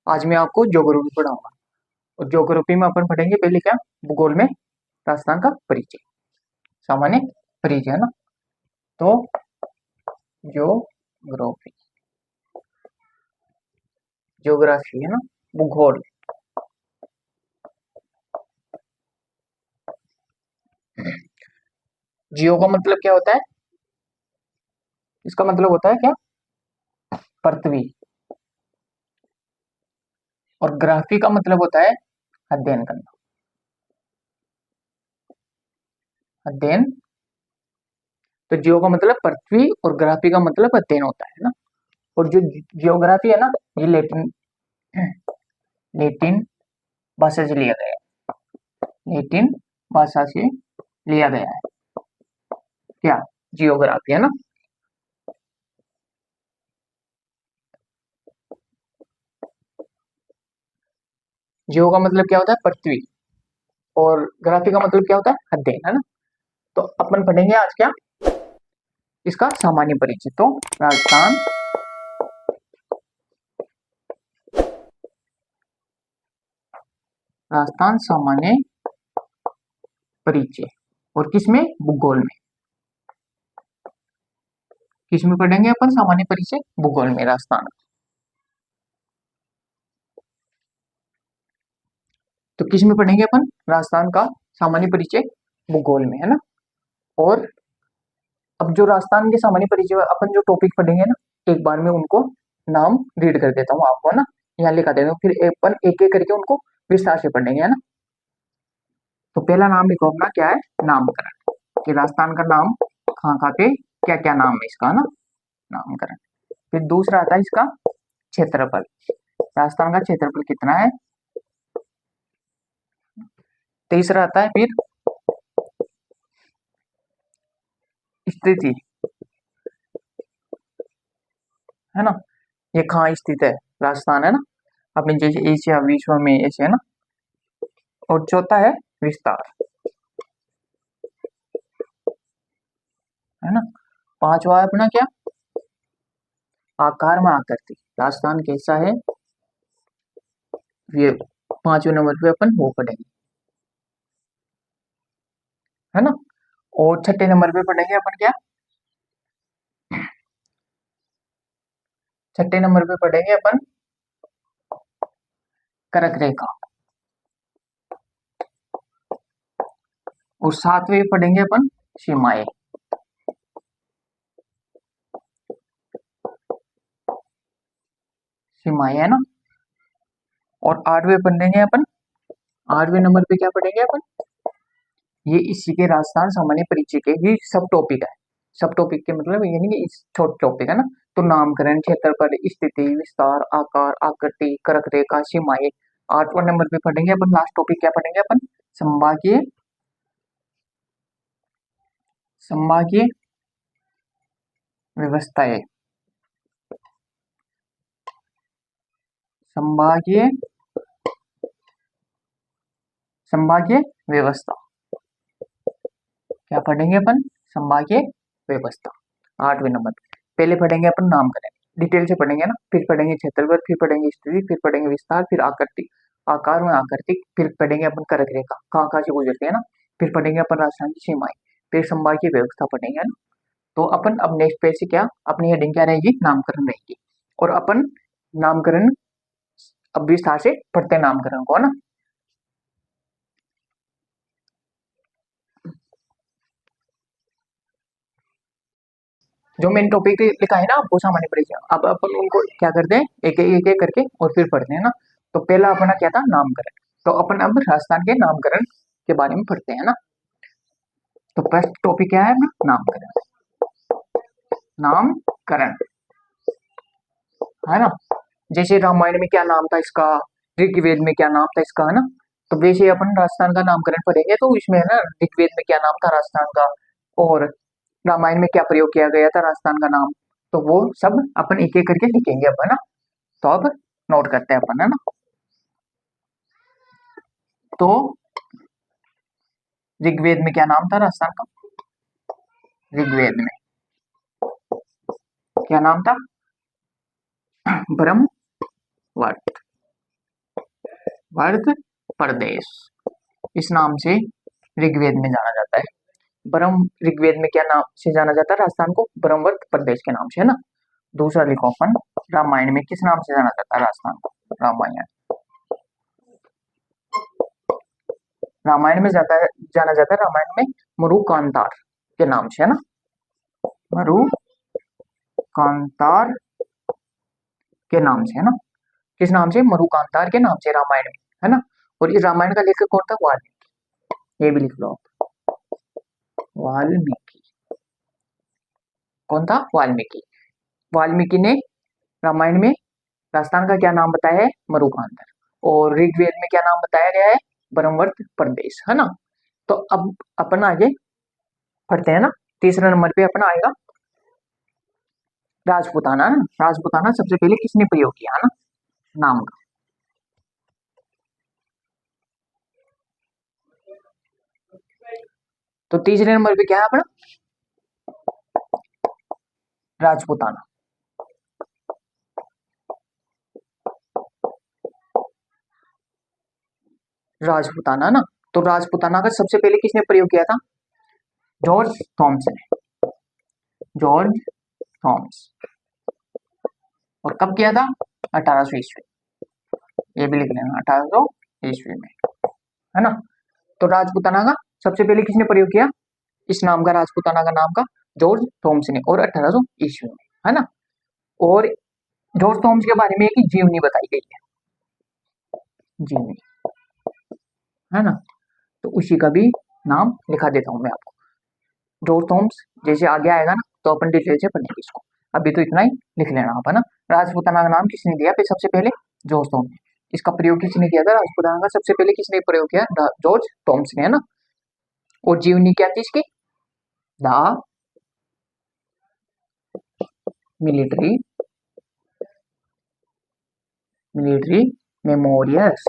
आज मैं आपको ज्योग्राफी पढ़ाऊंगा। और ज्योग्राफी में अपन पढ़ेंगे पहले क्या, भूगोल में राजस्थान का परिचय, सामान्य परिचय है ना। तो ज्योग्राफी, ज्योग्राफी है ना, भूगोल। जियो का मतलब क्या होता है? इसका मतलब होता है क्या, पृथ्वी। और ग्राफी का मतलब होता है अध्ययन करना, अध्ययन। तो जियो का मतलब पृथ्वी और ग्राफी का मतलब अध्ययन होता है ना। और जो जियोग्राफी है ना, ये लेटिन लेटिन भाषा से लिया गया है, लेटिन भाषा से लिया गया है क्या, जियोग्राफी है ना। जियो का मतलब क्या होता है, पृथ्वी। और ग्राफी का मतलब क्या होता है, अध्ययन है ना। तो अपन पढ़ेंगे आज क्या, इसका सामान्य परिचय। तो राजस्थान, राजस्थान सामान्य परिचय। और किसमें, भूगोल में। किसमें पढ़ेंगे अपन सामान्य परिचय, भूगोल में राजस्थान। तो किसमें पढ़ेंगे अपन राजस्थान का सामान्य परिचय, भूगोल में है ना। और अब जो राजस्थान के सामान्य परिचय में अपन जो टॉपिक पढ़ेंगे ना, एक बार में उनको नाम रीड कर देता हूँ आपको है ना, यहाँ लिखा देता हूँ, फिर अपन एक एक करके उनको विस्तार से पढ़ेंगे है ना। तो पहला नाम लिखो अपना, क्या है, नामकरण। कि राजस्थान का नाम कहाँ कहाँ पे, क्या क्या नाम है इसका, है ना, नामकरण। फिर दूसरा आता है इसका क्षेत्रफल, राजस्थान का क्षेत्रफल कितना है। तीसरा आता है फिर स्थिति, है ना, ये कहाँ स्थित है, राजस्थान है ना, अपने जैसे एशिया विश्व में ऐसे है ना। और चौथा है विस्तार, है ना। पांचवा है अपना क्या, आकार में आकृति, राजस्थान कैसा है, ये पांचवें नंबर पे अपन वो पढ़ेंगे, है ना। और छठे नंबर पे पढ़ेंगे अपन क्या, छठे नंबर पे पढ़ेंगे अपन कर्क रेखा। और सातवें पढ़ेंगे अपन सीमाएं, सीमाएं है ना। और आठवें पढ़ेंगे अपन, आठवें नंबर पे क्या पढ़ेंगे अपन, ये इसी के राजस्थान सामान्य परिचय के ही सब टॉपिक है। सब टॉपिक के मतलब ये नहीं कि इस छोटे टॉपिक है ना। तो नामकरण, क्षेत्रफल, स्थिति, विस्तार, आकार, आकृति, कर्क रेखा, सीमाएं। आठवां नंबर पे पढ़ेंगे अपन, लास्ट टॉपिक क्या पढ़ेंगे अपन, संभागीय, संभागीय व्यवस्थाएं, संभागीय, संभागीय व्यवस्था। क्या पढ़ेंगे अपन, संभागीय व्यवस्था, आठवें नंबर पे। पहले पढ़ेंगे अपन नामकरण, डिटेल से पढ़ेंगे ना। फिर पढ़ेंगे क्षेत्रफल, फिर पढ़ेंगे स्थिति, फिर पढ़ेंगे विस्तार, फिर आकृति, आकार में आकृति, फिर पढ़ेंगे अपन कर्क रेखा कहाँ कहाँ से गुजरती है ना। फिर पढ़ेंगे अपन राजस्थान की सीमाएं, फिर संभागीय व्यवस्था पढ़ेंगे है ना। तो अपन अब नेक्स्ट पेज से क्या, अपनी हेडिंग क्या रहेगी, नामकरण रहेगी। और अपन नामकरण अब विस्तार से पढ़ते हैं नामकरण को, है ना। जो मेन टॉपिक लिखा है ना आपको सामान्य परिचय, अब अपन उनको क्या करते हैं, एक एक करके और फिर पढ़ते हैं ना। तो पहला अपना क्या था, नामकरण। तो अपन अब राजस्थान के नामकरण के बारे में पढ़ते हैं ना। तो फर्स्ट टॉपिक क्या है अपना, नामकरण, नामकरण, है ना। जैसे रामायण में क्या नाम था इसका, ऋग्वेद में क्या नाम था इसका, है ना। तो वैसे अपन राजस्थान का नामकरण पढ़ेंगे तो इसमें है ना, ऋग्वेद में क्या नाम था राजस्थान का, और रामायण में क्या प्रयोग किया गया था राजस्थान का नाम। तो वो सब अपन एक एक करके लिखेंगे अपन ना। तो अब नोट करते हैं अपन, है ना। तो ऋग्वेद में क्या नाम था राजस्थान का, ऋग्वेद में क्या नाम था, ब्रह्मवट, वर्त प्रदेश इस नाम से ऋग्वेद में जाना जाता है। ब्रह्म ऋग्वेद में क्या नाम से जाना जाता है राजस्थान को? ब्रह्मवर्त प्रदेश के नाम से, है ना। दूसरा लिखो अपन, रामायण में किस नाम से जाना जाता है राजस्थान को? रामायण, रामायण में जाना जाता है, रामायण में मरुकांतार के नाम से, है ना। मरुकांतार के नाम से, है ना। किस नाम से? मरुकांतार के नाम से रामायण में, है ना। और इस रामायण का लेखक कौन था? वाल्मीकि। ये भी लिख लो आप, वाल्मीकि। कौन था? वाल्मीकि। वाल्मीकि ने रामायण में राजस्थान का क्या नाम बताया है? मरुकांतर। और ऋग्वेद में क्या नाम बताया गया है? ब्रह्मवर्त प्रदेश, है ना। तो अब अपन आगे पढ़ते हैं ना। तीसरे नंबर पे अपना आएगा राजपूताना ना। राजपूताना सबसे पहले किसने प्रयोग किया ना नाम का? तो तीसरे नंबर पे क्या है अपना? राजपूताना। राजपूताना ना, तो राजपूताना का सबसे पहले किसने प्रयोग किया था? जॉर्ज थॉमस ने। George Thomas. और कब किया था? 1800 ईस्वी। ये भी लिख लेना, 1800 ईस्वी में, है ना। तो राजपूताना का सबसे पहले किसने प्रयोग किया इस नाम का? राजपूताना का नाम का जॉर्ज थॉमस ने, और 1800 ईस्वी में, है ना। और जॉर्ज थॉमस के बारे में एक जीवनी बताई गई है, जीवनी, है ना। तो उसी का भी नाम लिखा देता हूं मैं आपको, जॉर्ज थॉमस। जैसे आगे आएगा ना तो अपन डिटेल से पढ़ेंगे इसको, अभी तो इतना ही लिख लेना आप, है ना। राजपूताना का नाम किसने दिया फिर सबसे पहले? जॉर्ज थॉमस ने। इसका प्रयोग किसने किया था? राजपूताना का सबसे पहले किसने प्रयोग किया? जॉर्ज थॉमस ने, है ना। और जीवनी क्या थी इसकी? The military military memories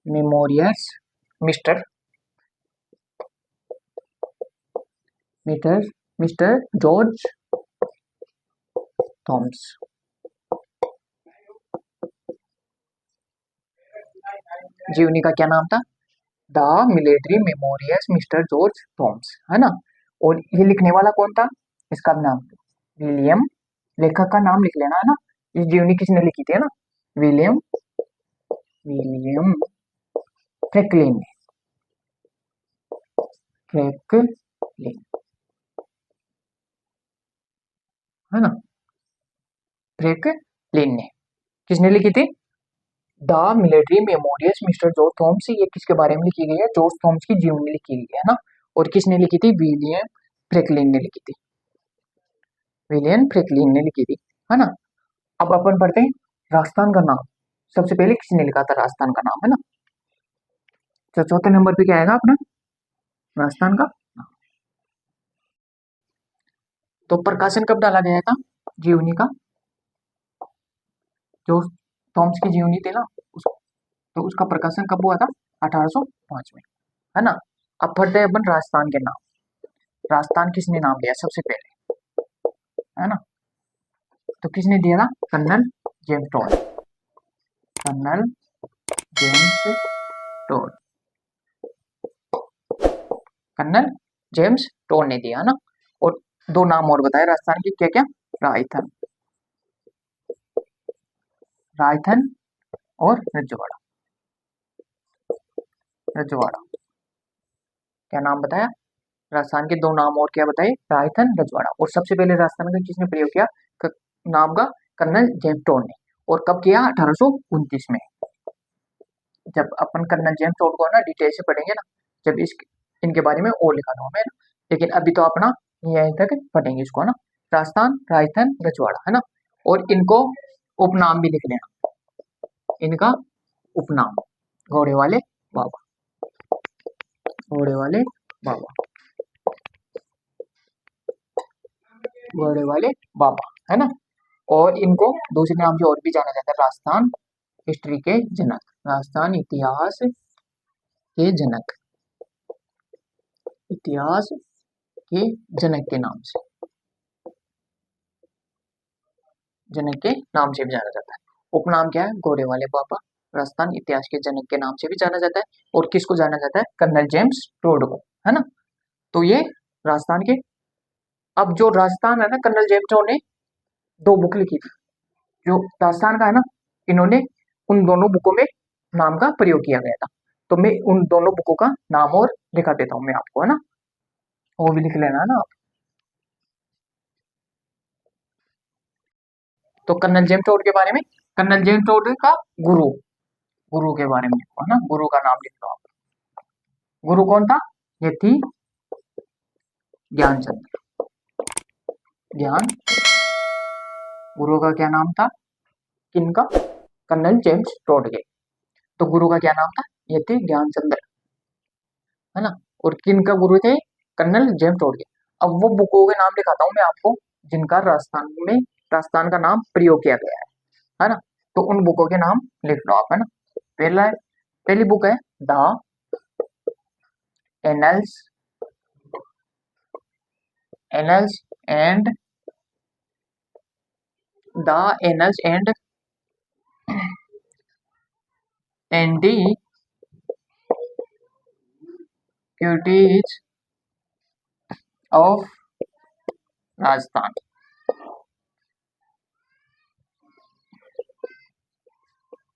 memories mister mister mister George Thomas. जीवनी का क्या नाम था? The military memories mister George Thomas, है ना। और ये लिखने वाला कौन था? इसका नाम विलियम, लेखक का नाम लिख लेना, है ना। ये जीवनी किसने लिखी थी, है ना? विलियम विलियम फ्रैंकलिन ने। फ्रैंकलिन, है ना। फ्रैंकलिन ने किसने लिखी थी? The military memories mister George Thomas. ये किसके बारे में लिखी गई है? जॉर्ज थॉमस की जीवनी लिखी गई है ना। और किसने लिखी थी? विलियम फ्रैंकलिन ने लिखी थी। विलियम फ्रैंकलिन ने लिखी थी, है ना। अब अपन पढ़ते हैं राजस्थान का नाम सबसे पहले किसने लिखा था? राजस्थान का नाम, है ना। तो चौथे नंबर पे क्या आएगा अपना? राजस्थान का नाम। तो प्रकाशन कब डाला गया था जीवनी का? जो थॉमस की जीवनी थी ना तो उसका प्रकाशन कब हुआ था? 1805 में, है ना। अब पढ़ते हैं अपन राजस्थान के नाम। राजस्थान किसने नाम लिया सबसे पहले, है ना। तो किसने दिया था? Colonel James Tod. Colonel James Tod. Colonel James Tod ने दिया ना। और दो नाम और बताए राजस्थान के, क्या क्या? रायथन, रायथन और रजवाड़ा। रजवाड़ा, क्या नाम बताया? राजस्थान के दो नाम और क्या बताए? रायथन, रजवाड़ा। और सबसे पहले राजस्थान का किसने प्रयोग किया नाम का? कर्नल जेम्स टॉड ने। और कब किया? 1829 में। जब अपन कर्नल जेम्स टॉड को ना डिटेल से पढ़ेंगे ना, जब इस इनके बारे में और लिखा दूंगा मैं ना। लेकिन अभी तो अपना यहीं तक पढ़ेंगे इसको ना। राजस्थान, रायथन, रजवाड़ा, है ना। और इनको उपनाम भी लिख लेना, इनका उपनाम। घोड़े वाले बाबा, घोड़े वाले बाबा, घोड़े वाले बाबा, है ना। और इनको दूसरे नाम से और भी जाना जाता है, राजस्थान हिस्ट्री के जनक, राजस्थान इतिहास के जनक, इतिहास के जनक के नाम से जनक के नाम से भी जाना जाता है। उपनाम क्या है? घोड़े वाले बाबा। राजस्थान इतिहास के जनक के नाम से भी जाना जाता है। और किसको जाना जाता है? कर्नल जेम्स टोड को, है ना। तो ये राजस्थान के, अब जो राजस्थान है ना, कर्नल जेम्स टोड ने 2 बुक लिखी थी जो राजस्थान का है ना, इन्होंने उन दोनों बुकों में नाम का प्रयोग किया गया था। तो मैं उन दोनों बुकों का नाम और लिखा देता हूँ मैं आपको, है ना, वो भी लिख लेना है ना आप। तो कर्नल जेम्स टोड के बारे में, कर्नल जेम्स टोड का गुरु, गुरु के बारे में लिखो, है ना, गुरु का नाम लिख लो आप। गुरु कौन था? ये थी ज्ञानचंद। ज्ञान, गुरु का क्या नाम था? किनका? कर्नल जेम्स टोड के। तो गुरु का क्या नाम था? ये थे ज्ञानचंद्र, है ना। और किनका गुरु थे? कर्नल जेम्स टोड के। अब वो बुकों के नाम लिखाता हूँ मैं आपको जिनका राजस्थान में, राजस्थान का नाम प्रयोग किया गया है ना। तो उन बुकों के नाम लिख लो आप, है ना। पहली बुक है the annuls, annuls and the annuls and antiquities of Rajasthan,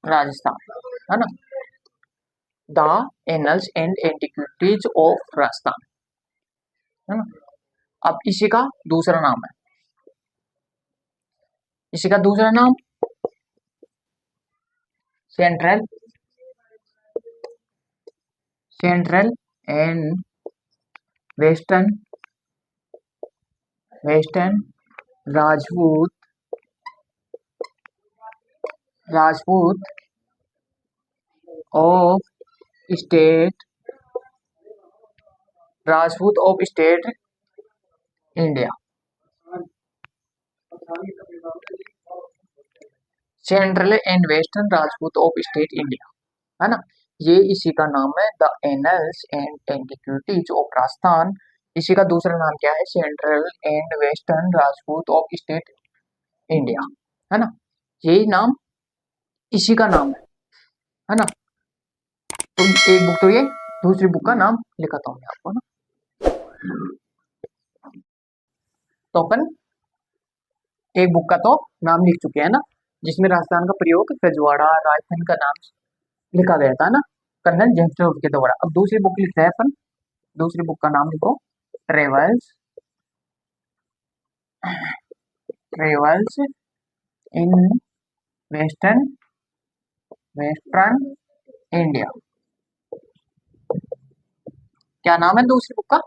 Rajasthan, है ना। The annuls and antiquities of Rajasthan, है ना। अब इसी का दूसरा नाम है, इसी का दूसरा नाम central, central and western, western Rajput, Rajput of state, Rajput of state India, central and western Rajput of state India, है ना। ये इसी का नाम है, the annuls and antiquities of Rajasthan. इसी का दूसरा नाम क्या है? Central and western Rajput of state India, है ना। यही नाम, इसी का नाम है ना। तो एक बुक तो ये, दूसरी बुक का नाम लिखाता हूँ मैं आपको ना। तो अपन एक बुक का तो नाम लिख चुके हैं ना, जिसमें राजस्थान का प्रयोग रजवाड़ा, राजस्थान का नाम लिखा गया था ना, कर्नल जेम्स टोड के द्वारा। अब दूसरी बुक लिखते हैं अपन, दूसरी बुक का नाम लिखो travels, travels in western, western India. क्या नाम है दूसरी बुक का?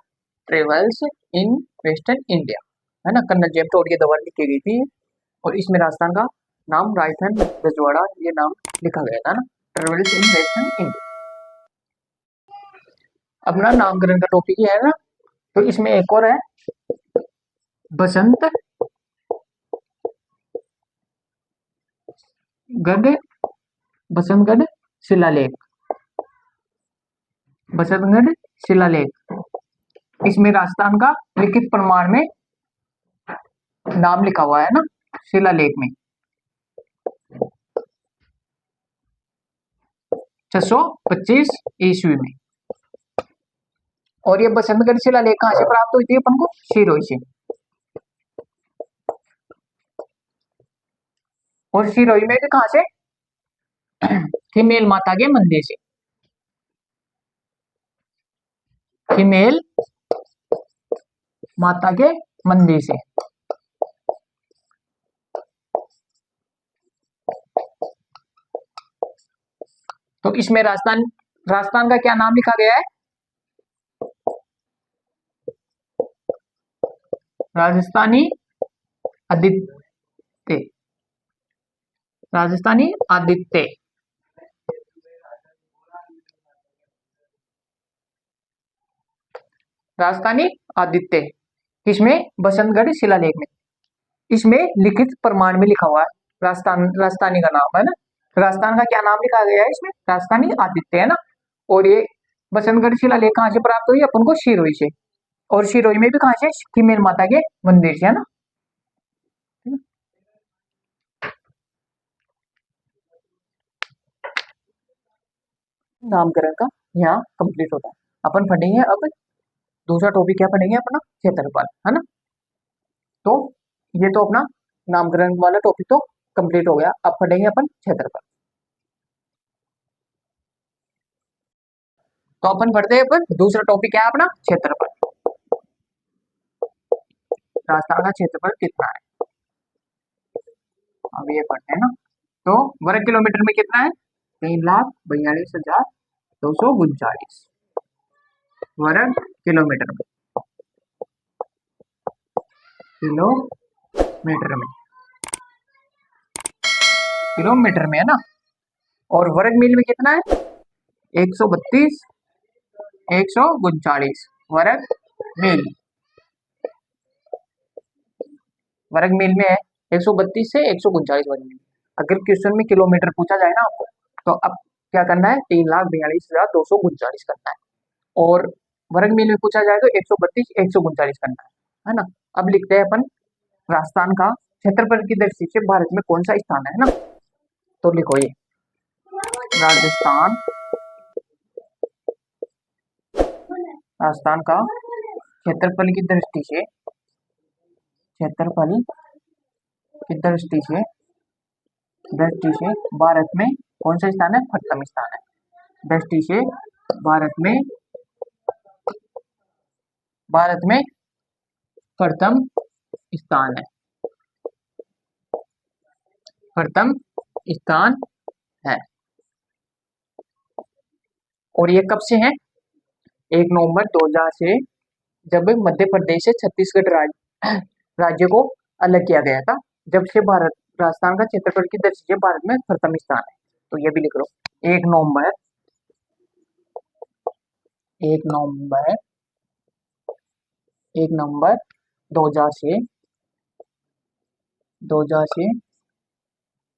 ट्रेवल्स इन वेस्टर्न इंडिया, है ना। कर्नल जेम्स टोड के द्वारा लिखी गई थी और इसमें राजस्थान का नाम, राजस्थान, रजवाड़ा, ये नाम लिखा गया था ना, ट्रेवल्स इन वेस्टर्न इंडिया। अपना नामकरण का टॉपिक ही है ना। तो इसमें एक और है, बसंत गढ़, बसंतगढ़ शिलालेख, बसंतगढ़ शिलालेख। इसमें राजस्थान का लिखित प्रमाण में नाम लिखा हुआ है ना, शिलालेख में 625 ईस्वी में। और ये बसंतगढ़ शिलालेख कहाँ से प्राप्त हुई थी अपन को? सिरोही से। और सिरोही में भी कहाँ से? हिमेल माता के मंदिर से, हिमेल माता के मंदिर से। तो इसमें राजस्थान, राजस्थान का क्या नाम लिखा गया है? राजस्थानी आदित्य, राजस्थानी आदित्य। राजस्थानी आदित्य किसमें? बसंतगढ़ शिलालेख में। इसमें लिखित प्रमाण में लिखा हुआ है राजस्थान, राजस्थानी का नाम, है ना। राजस्थान का क्या नाम लिखा गया है इसमें? राजस्थानी आदित्य, है ना। और ये बसंतगढ़ शिलालेख कहाँ से प्राप्त हुई अपन को? सिरोही से। और सिरोही में भी कहाँ से? हिमेल माता के मंदिर से, है ना। नामकरण का यहाँ कंप्लीट होता है। अपन पढ़ेंगे अब दूसरा टॉपिक, क्या पढ़ेंगे अपना, क्षेत्रफल, है ना। तो ये तो अपना नामकरण वाला टॉपिक तो कंप्लीट हो गया। अब पढ़ेंगे अपन क्षेत्रफल। तो अपन पढ़ते हैं, अपन दूसरा टॉपिक क्या है अपना, क्षेत्रफल। राजस्थान का क्षेत्रफल कितना है, अब ये पढ़ते हैं ना। तो वर्ग किलोमीटर में कितना है, 3,42,239 वर्ग किलोमीटर में, किलोमीटर में, किलोमीटर में है ना। और वर्ग मील में कितना है, 132 139 वर्ग मील, वर्ग मील में है 132 से 139 वर्ग मील। अगर क्वेश्चन में किलोमीटर पूछा जाए ना आपको, तो अब क्या करना है, 3,42,239 करना है। और वर्ग मील में पूछा जाए तो 132 139 करना है ना। अब लिखते हैं अपन राजस्थान का क्षेत्रफल की दृष्टि से भारत में कौन सा स्थान है ना। तो लिखो ये, राजस्थान, राजस्थान का क्षेत्रफल की दृष्टि से, क्षेत्रफल की दृष्टि से भारत में कौन सा स्थान है, प्रथम स्थान है। दृष्टि से भारत में प्रथम स्थान है, प्रथम स्थान है। और ये कब से है, 1 नवंबर 2000 से, जब मध्य प्रदेश से छत्तीसगढ़ राज्य को अलग किया गया था, जब से भारत, राजस्थान का क्षेत्रफल की दृष्टि से भारत में प्रथम स्थान है। तो ये भी लिख लो, 1 नवंबर 2000 से,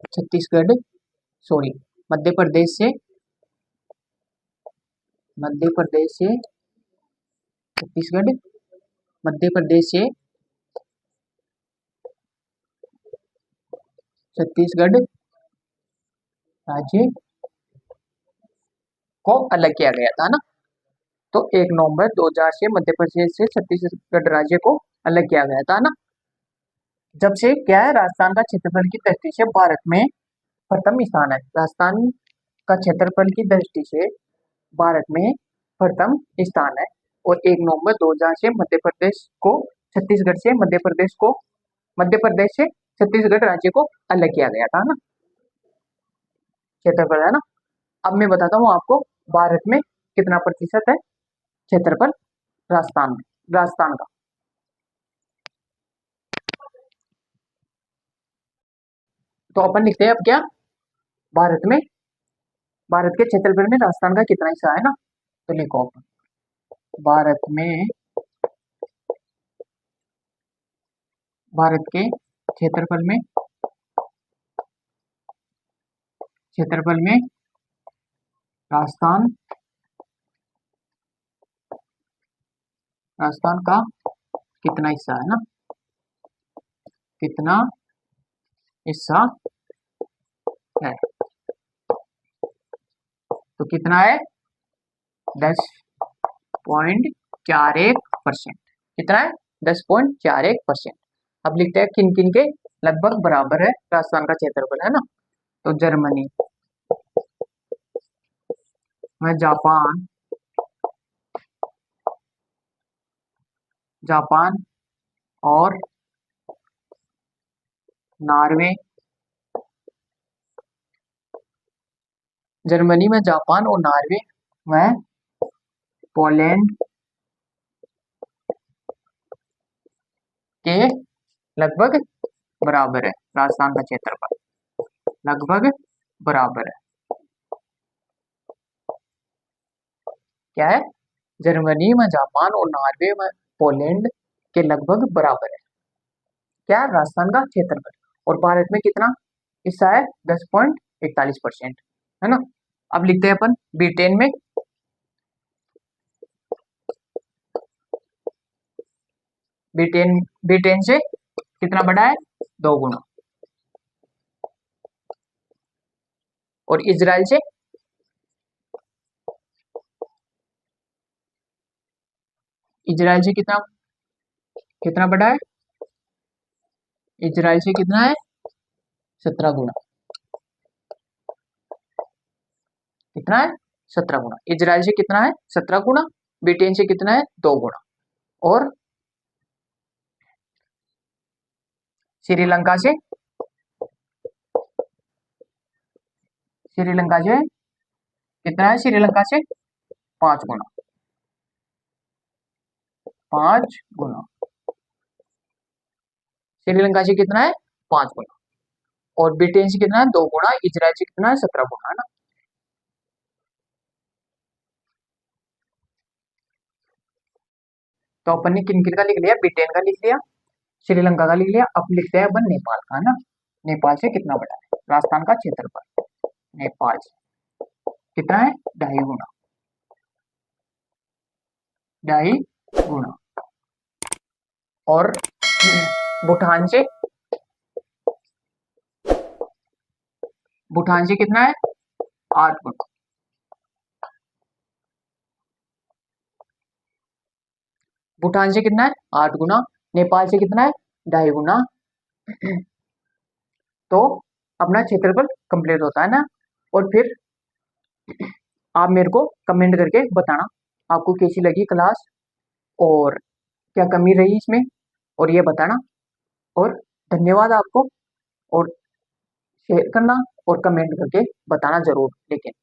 छत्तीसगढ़, सॉरी, मध्य प्रदेश से छत्तीसगढ़, मध्य प्रदेश से छत्तीसगढ़ राज्य को अलग किया गया था ना। तो 1 नवंबर 2000 से मध्य प्रदेश से छत्तीसगढ़ राज्य को अलग किया गया था ना। जब से क्या है, राजस्थान का क्षेत्रफल की दृष्टि से भारत में प्रथम स्थान है। राजस्थान का क्षेत्रफल की दृष्टि से भारत में प्रथम स्थान है। और 1 नवंबर 2000 से मध्य प्रदेश को मध्य प्रदेश से छत्तीसगढ़ राज्य को अलग किया गया था ना, क्षेत्रफल, है ना। अब मैं बताता हूँ आपको भारत में कितना प्रतिशत है क्षेत्रफल राजस्थान का। तो अपन लिखते हैं अब क्या, भारत के क्षेत्रफल में राजस्थान का कितना हिस्सा है ना। तो लिखो अपन, भारत के क्षेत्रफल में राजस्थान का कितना हिस्सा है ना, कितना हिस्सा है। तो कितना है, 10.41%। कितना है, 10.41%। अब लिखते हैं किन किन के लगभग बराबर है राजस्थान का क्षेत्रफल, है ना। तो जर्मनी में जापान और नॉर्वे, जर्मनी में जापान और नॉर्वे में पोलैंड के लगभग बराबर है राजस्थान का क्षेत्रफल, लगभग बराबर है। क्या है, जर्मनी में जापान और नॉर्वे में पोलैंड के लगभग बराबर है क्या, राजस्थान का क्षेत्रफल। और भारत में कितना हिस्सा है, 10.41%, है ना। अब लिखते हैं अपन ब्रिटेन में, ब्रिटेन से कितना बड़ा है, 2 गुना। और इजराइल से इजराइल से कितना कितना बड़ा है? इजराइल से कितना है? 17 गुना। कितना है? 17 गुना। इजराइल से कितना है? 17 गुना। ब्रिटेन से कितना है? 2 गुना। और श्रीलंका से, श्रीलंका से कितना है? श्रीलंका से 5 गुना। 5 गुना। श्रीलंका से कितना है? 5 गुना। और ब्रिटेन से कितना है? 2 गुना। इजराइल से कितना है? 17 गुना, है ना। तो अपन ने किन किन का लिख लिया? ब्रिटेन का लिख लिया, श्रीलंका का लिख लिया। अब लिखते हैं अपन नेपाल का, है ना। नेपाल से कितना बड़ा है? राजस्थान का क्षेत्रफल नेपाल से कितना है? 2.5 गुना। 2.5 गुना। और भूटान से, भूटान से कितना है? 8 गुना। भूटान से कितना है? 8 गुना। नेपाल से कितना है? 2.5 गुना। तो अपना क्षेत्रफल कंप्लीट होता है ना। और फिर आप मेरे को कमेंट करके बताना आपको कैसी लगी क्लास, और क्या कमी रही इसमें, और ये बताना। और धन्यवाद आपको। और शेयर करना और कमेंट करके बताना जरूर, लेकिन